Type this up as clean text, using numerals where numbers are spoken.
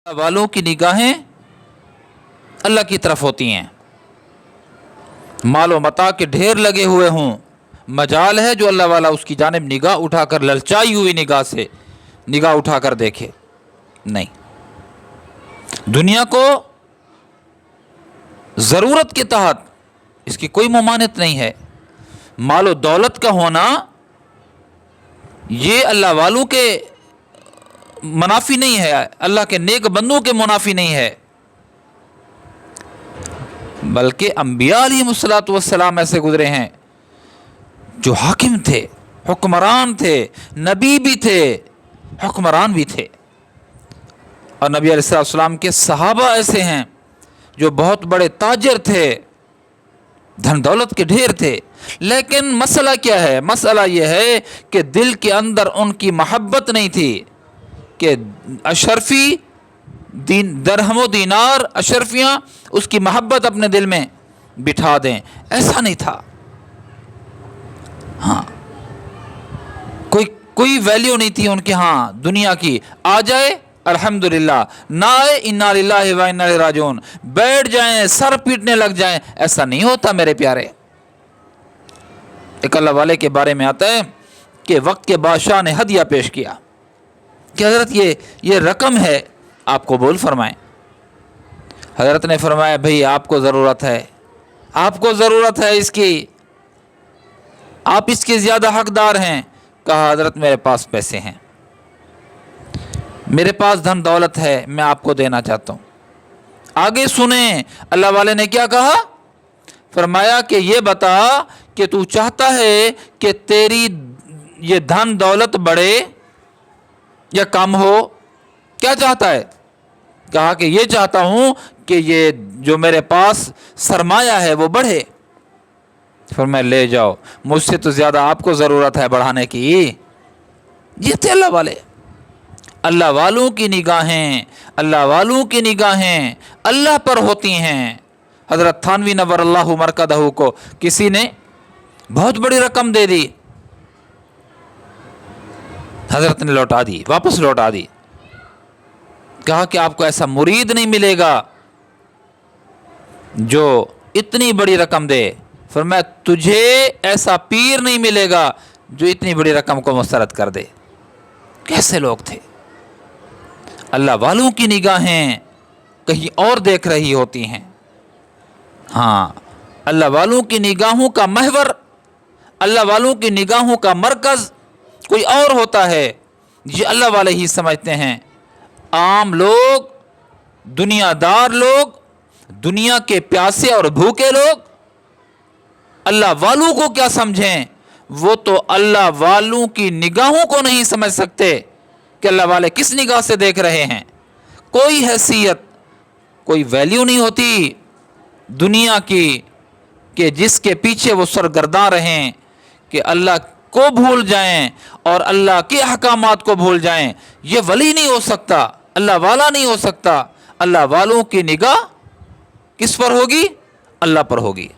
اللہ والوں کی نگاہیں اللہ کی طرف ہوتی ہیں. مال و متاع کے ڈھیر لگے ہوئے ہوں، مجال ہے جو اللہ والا اس کی جانب نگاہ اٹھا کر للچائی ہوئی نگاہ سے نگاہ اٹھا کر دیکھے. نہیں، دنیا کو ضرورت کے تحت اس کی کوئی ممانعت نہیں ہے. مال و دولت کا ہونا یہ اللہ والوں کے منافی نہیں ہے، اللہ کے نیک بندوں کے منافی نہیں ہے، بلکہ انبیاء علیہ الصلوۃ والسلام ایسے گزرے ہیں جو حاکم تھے، حکمران تھے، نبی بھی تھے، حکمران بھی تھے. اور نبی علیہ السلام کے صحابہ ایسے ہیں جو بہت بڑے تاجر تھے، دھن دولت کے ڈھیر تھے. لیکن مسئلہ کیا ہے؟ مسئلہ یہ ہے کہ دل کے اندر ان کی محبت نہیں تھی کہ اشرفی درہم و دینار، اشرفیاں اس کی محبت اپنے دل میں بٹھا دیں. ایسا نہیں تھا. ہاں، کوئی ویلیو نہیں تھی ان کے ہاں دنیا کی. آ جائے الحمدللہ، نہ آئے انا للہ و انا الیہ راجعون، بیٹھ جائیں سر پیٹنے لگ جائیں. ایسا نہیں ہوتا میرے پیارے. ایک اللہ والے کے بارے میں آتا ہے کہ وقت کے بادشاہ نے ہدیہ پیش کیا کہ حضرت یہ رقم ہے، آپ قبول فرمائیں. حضرت نے فرمایا بھئی آپ کو ضرورت ہے، آپ کو ضرورت ہے اس کی، آپ اس کے زیادہ حقدار ہیں. کہا حضرت میرے پاس پیسے ہیں، میرے پاس دھن دولت ہے، میں آپ کو دینا چاہتا ہوں. آگے سنیں اللہ والے نے کیا کہا. فرمایا کہ یہ بتا کہ تو چاہتا ہے کہ تیری یہ دھن دولت بڑھے یا کم ہو؟ کیا چاہتا ہے؟ کہا کہ یہ چاہتا ہوں کہ یہ جو میرے پاس سرمایہ ہے وہ بڑھے. فرمایا لے جاؤ، مجھ سے تو زیادہ آپ کو ضرورت ہے بڑھانے کی. یہ تھے اللہ والے. اللہ والوں کی نگاہیں، اللہ والوں کی نگاہیں اللہ پر ہوتی ہیں. حضرت تھانوی نور اللہ مرکزہ کو کسی نے بہت بڑی رقم دے دی، حضرت نے لوٹا دی، واپس لوٹا دی. کہا کہ آپ کو ایسا مرید نہیں ملے گا جو اتنی بڑی رقم دے. فرمایا تجھے ایسا پیر نہیں ملے گا جو اتنی بڑی رقم کو مسترد کر دے. کیسے لوگ تھے؟ اللہ والوں کی نگاہیں کہیں اور دیکھ رہی ہوتی ہیں. ہاں، اللہ والوں کی نگاہوں کا محور، اللہ والوں کی نگاہوں کا مرکز کوئی اور ہوتا ہے. یہ اللہ والے ہی سمجھتے ہیں. عام لوگ، دنیا دار لوگ، دنیا کے پیاسے اور بھوکے لوگ اللہ والوں کو کیا سمجھیں؟ وہ تو اللہ والوں کی نگاہوں کو نہیں سمجھ سکتے کہ اللہ والے کس نگاہ سے دیکھ رہے ہیں. کوئی حیثیت، کوئی ویلیو نہیں ہوتی دنیا کی کہ جس کے پیچھے وہ سرگرداں رہیں، کہ اللہ کو بھول جائیں اور اللہ کے احکامات کو بھول جائیں. یہ ولی نہیں ہو سکتا، اللہ والا نہیں ہو سکتا. اللہ والوں کی نگاہ کس پر ہوگی؟ اللہ پر ہوگی.